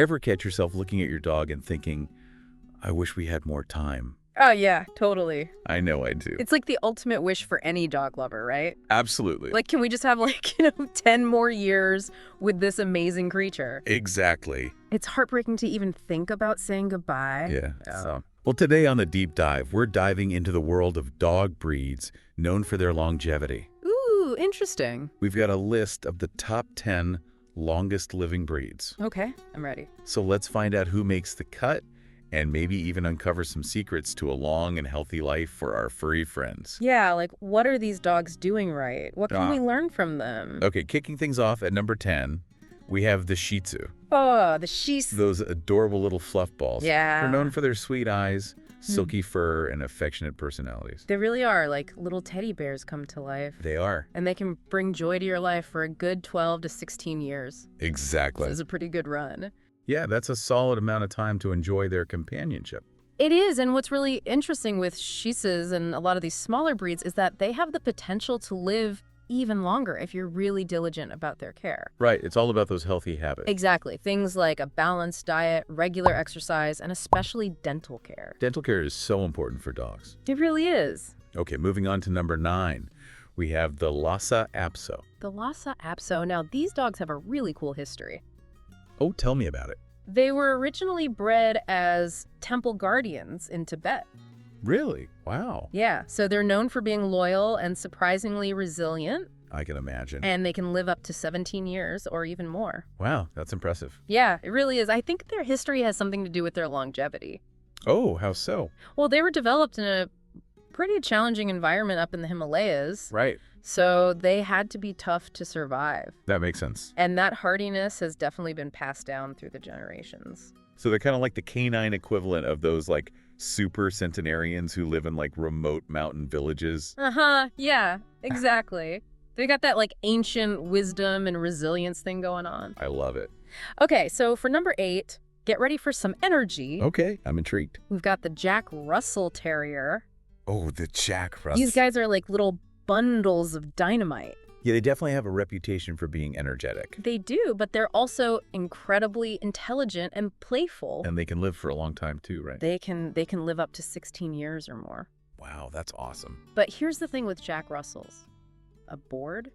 Ever catch yourself looking at your dog and thinking, I wish we had more time? Oh, yeah, totally. I know I do. It's like the ultimate wish for any dog lover, right? Absolutely. Like, can we just have 10 more years with this amazing creature? Exactly. It's heartbreaking to even think about saying goodbye. Yeah. Well, today on the deep dive, we're diving into the world of dog breeds known for their longevity. Ooh, interesting. We've got a list of the top 10 longest living breeds. Okay, I'm ready. So let's find out who makes the cut and maybe even uncover some secrets to a long and healthy life for our furry friends. Yeah, like, what are these dogs doing right? What can we learn from them? Okay, kicking things off at number 10, we have the Shih Tzu. Oh, the Shih Tzu. Those adorable little fluff balls. Yeah. They're known for their sweet eyes, silky fur, and affectionate personalities. They really are like little teddy bears come to life. They are. And they can bring joy to your life for a good 12 to 16 years. Exactly. This is a pretty good run. Yeah, that's a solid amount of time to enjoy their companionship. It is, and what's really interesting with Shih Tzus and a lot of these smaller breeds is that they have the potential to live even longer if you're really diligent about their care. Right, it's all about those healthy habits. Exactly. Things like a balanced diet, regular exercise, and especially dental care. Dental care is so important for dogs. It really is. Okay, moving on to number 9, we have the Lhasa Apso. The Lhasa Apso. Now, these dogs have a really cool history. Oh, tell me about it. They were originally bred as temple guardians in Tibet. Really? Wow. Yeah, so they're known for being loyal and surprisingly resilient. I can imagine. And they can live up to 17 years or even more. Wow, that's impressive. Yeah, it really is. I think their history has something to do with their longevity. Oh, how so? Well, they were developed in a pretty challenging environment up in the Himalayas. Right. So they had to be tough to survive. That makes sense. And that hardiness has definitely been passed down through the generations. So they're kind of like the canine equivalent of those super centenarians who live in remote mountain villages. Yeah, exactly. They got that ancient wisdom and resilience thing going on. I love it. Okay, so for number 8, get ready for some energy. Okay, I'm intrigued. We've got the Jack Russell Terrier. Oh, the Jack Russell. These guys are like little bundles of dynamite. Yeah, they definitely have a reputation for being energetic. They do, but they're also incredibly intelligent and playful. And they can live for a long time too, right? They can live up to 16 years or more. Wow, that's awesome. But here's the thing with Jack Russells. A bored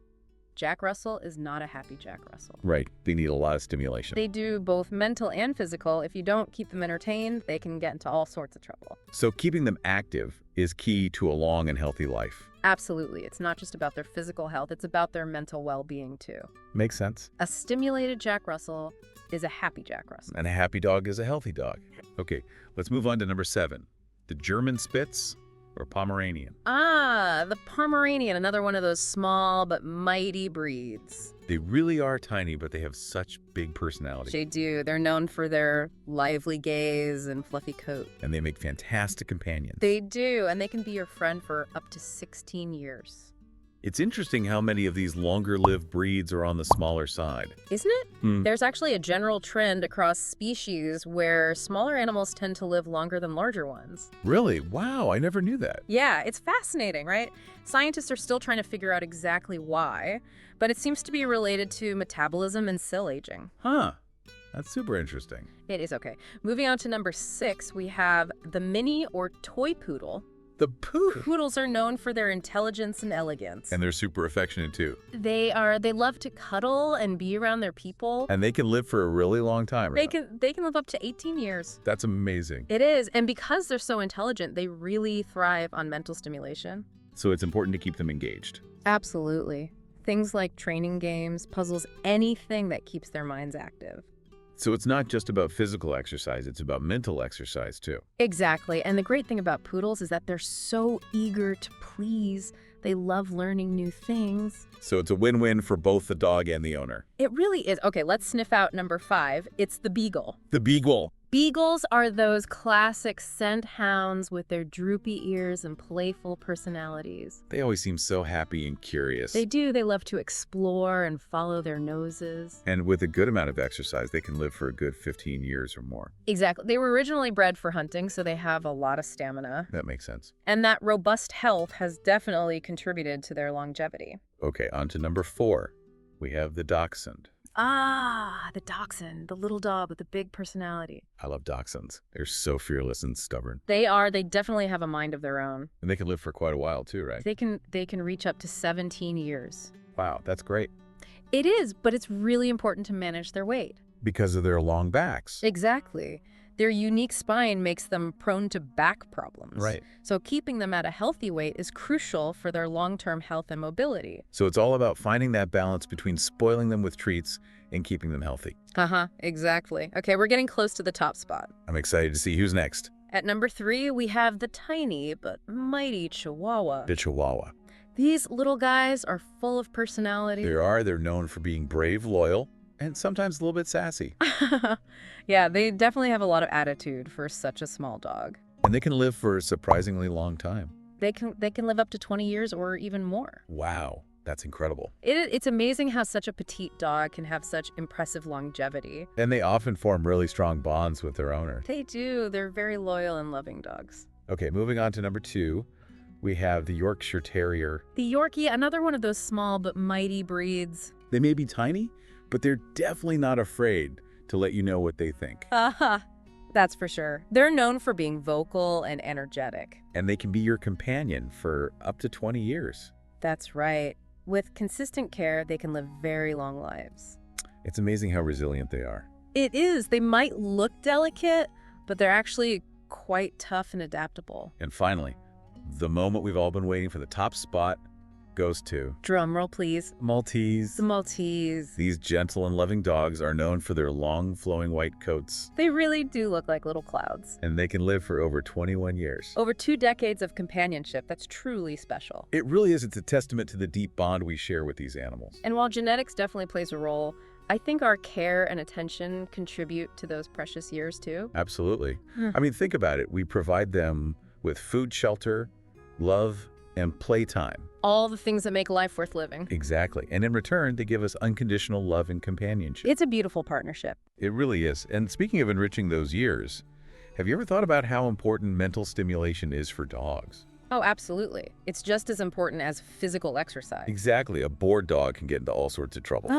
Jack Russell is not a happy Jack Russell. Right. They need a lot of stimulation. They do both mental and physical. If you don't keep them entertained, they can get into all sorts of trouble. So keeping them active is key to a long and healthy life. Absolutely. It's not just about their physical health. It's about their mental well-being, too. Makes sense. A stimulated Jack Russell is a happy Jack Russell. And a happy dog is a healthy dog. Okay, let's move on to number 7. The German Spitz or Pomeranian. The Pomeranian, another one of those small but mighty breeds. They really are tiny, but they have such big personality. They do. They're known for their lively gaze and fluffy coat. And they make fantastic companions. They do, and they can be your friend for up to 16 years. It's interesting how many of these longer-lived breeds are on the smaller side. Isn't it? There's actually a general trend across species where smaller animals tend to live longer than larger ones. Really? Wow, I never knew that. Yeah, it's fascinating, right? Scientists are still trying to figure out exactly why, but it seems to be related to metabolism and cell aging. Huh. That's super interesting. It is. Okay. Moving on to number 6, we have the mini or toy poodle. The poodle. Poodles are known for their intelligence and elegance. And they're super affectionate too. They love to cuddle and be around their people. And they can live for a really long time. They can live up to 18 years. That's amazing. It is. And because they're so intelligent, they really thrive on mental stimulation. So it's important to keep them engaged. Absolutely. Things like training games, puzzles, anything that keeps their minds active. So it's not just about physical exercise, it's about mental exercise too. Exactly. And the great thing about poodles is that they're so eager to please. They love learning new things. So it's a win-win for both the dog and the owner. It really is. Okay, let's sniff out number 5. It's the beagle. The beagle. Beagles are those classic scent hounds with their droopy ears and playful personalities. They always seem so happy and curious. They do. They love to explore and follow their noses. And with a good amount of exercise, they can live for a good 15 years or more. Exactly. They were originally bred for hunting, so they have a lot of stamina. That makes sense. And that robust health has definitely contributed to their longevity. Okay, on to number 4. We have the dachshund. Ah, the dachshund, the little dog with the big personality. I love dachshunds. They're so fearless and stubborn. They definitely have a mind of their own. And they can live for quite a while too, right? They can reach up to 17 years. Wow, that's great. It is, but it's really important to manage their weight. Because of their long backs. Exactly. Their unique spine makes them prone to back problems. Right. So keeping them at a healthy weight is crucial for their long-term health and mobility. So it's all about finding that balance between spoiling them with treats and keeping them healthy. Exactly. Okay, we're getting close to the top spot. I'm excited to see who's next. At number 3, we have the tiny but mighty Chihuahua. The Chihuahua. These little guys are full of personality. They're known for being brave, loyal, and sometimes a little bit sassy. Yeah, they definitely have a lot of attitude for such a small dog. And they can live for a surprisingly long time. They can live up to 20 years or even more. Wow, that's incredible. It's amazing how such a petite dog can have such impressive longevity. And they often form really strong bonds with their owner. They do. They're very loyal and loving dogs. Okay, moving on to number 2, we have the Yorkshire Terrier. The Yorkie, another one of those small but mighty breeds. They may be tiny, but they're definitely not afraid to let you know what they think. That's for sure. They're known for being vocal and energetic. And they can be your companion for up to 20 years. That's right. With consistent care, they can live very long lives. It's amazing how resilient they are. It is. They might look delicate, but they're actually quite tough and adaptable. And finally, the moment we've all been waiting for, the top spot goes to Drum roll, please. Maltese. The Maltese. These gentle and loving dogs are known for their long, flowing white coats. They really do look like little clouds. And they can live for over 21 years. Over 2 decades of companionship. That's truly special. It really is. It's a testament to the deep bond we share with these animals. And while genetics definitely plays a role, I think our care and attention contribute to those precious years too. Absolutely. I mean, think about it. We provide them with food, shelter, love, and playtime. All the things that make life worth living. Exactly. And in return, they give us unconditional love and companionship. It's a beautiful partnership. It really is. And speaking of enriching those years, have you ever thought about how important mental stimulation is for dogs? Oh, absolutely. It's just as important as physical exercise. Exactly. A bored dog can get into all sorts of trouble.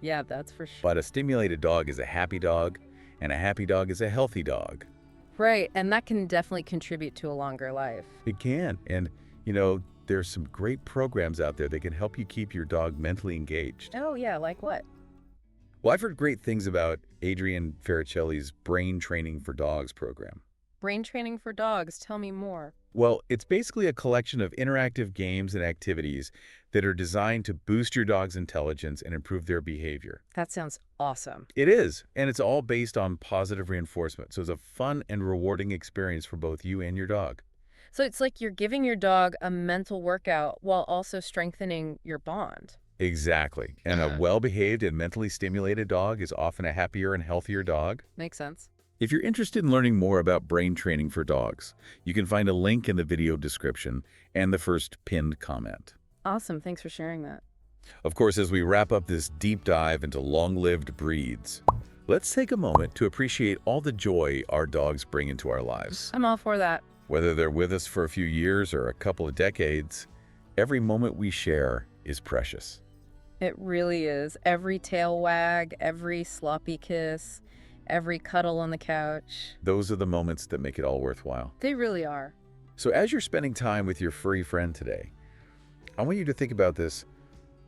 Yeah, that's for sure. But a stimulated dog is a happy dog, and a happy dog is a healthy dog. Right, and that can definitely contribute to a longer life. It can. And, you know, there's some great programs out there that can help you keep your dog mentally engaged. Oh, yeah, like what? Well, I've heard great things about Adrian Ferricelli's Brain Training for Dogs program. Brain training for dogs. Tell me more. Well, it's basically a collection of interactive games and activities that are designed to boost your dog's intelligence and improve their behavior. That sounds awesome. It is, and it's all based on positive reinforcement, so it's a fun and rewarding experience for both you and your dog. So it's like you're giving your dog a mental workout while also strengthening your bond. Exactly, and a well-behaved and mentally stimulated dog is often a happier and healthier dog. Makes sense. If you're interested in learning more about brain training for dogs, you can find a link in the video description and the first pinned comment. Awesome. Thanks for sharing that. Of course, as we wrap up this deep dive into long-lived breeds, let's take a moment to appreciate all the joy our dogs bring into our lives. I'm all for that. Whether they're with us for a few years or a couple of decades, every moment we share is precious. It really is. Every tail wag, every sloppy kiss, every cuddle on the couch. Those are the moments that make it all worthwhile. They really are. So as you're spending time with your furry friend today, I want you to think about this.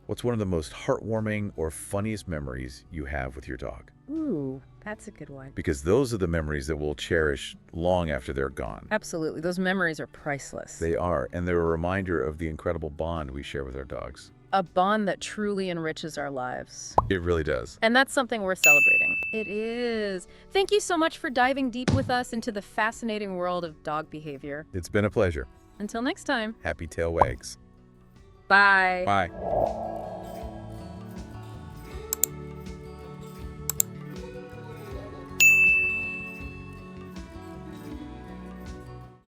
What's one of the most heartwarming or funniest memories you have with your dog? Ooh, that's a good one. Because those are the memories that we'll cherish long after they're gone. Absolutely. Those memories are priceless. They are, and they're a reminder of the incredible bond we share with our dogs. A bond that truly enriches our lives. It really does. And that's something we're celebrating. It is. Thank you so much for diving deep with us into the fascinating world of dog behavior. It's been a pleasure. Until next time. Happy tail wags. Bye. Bye.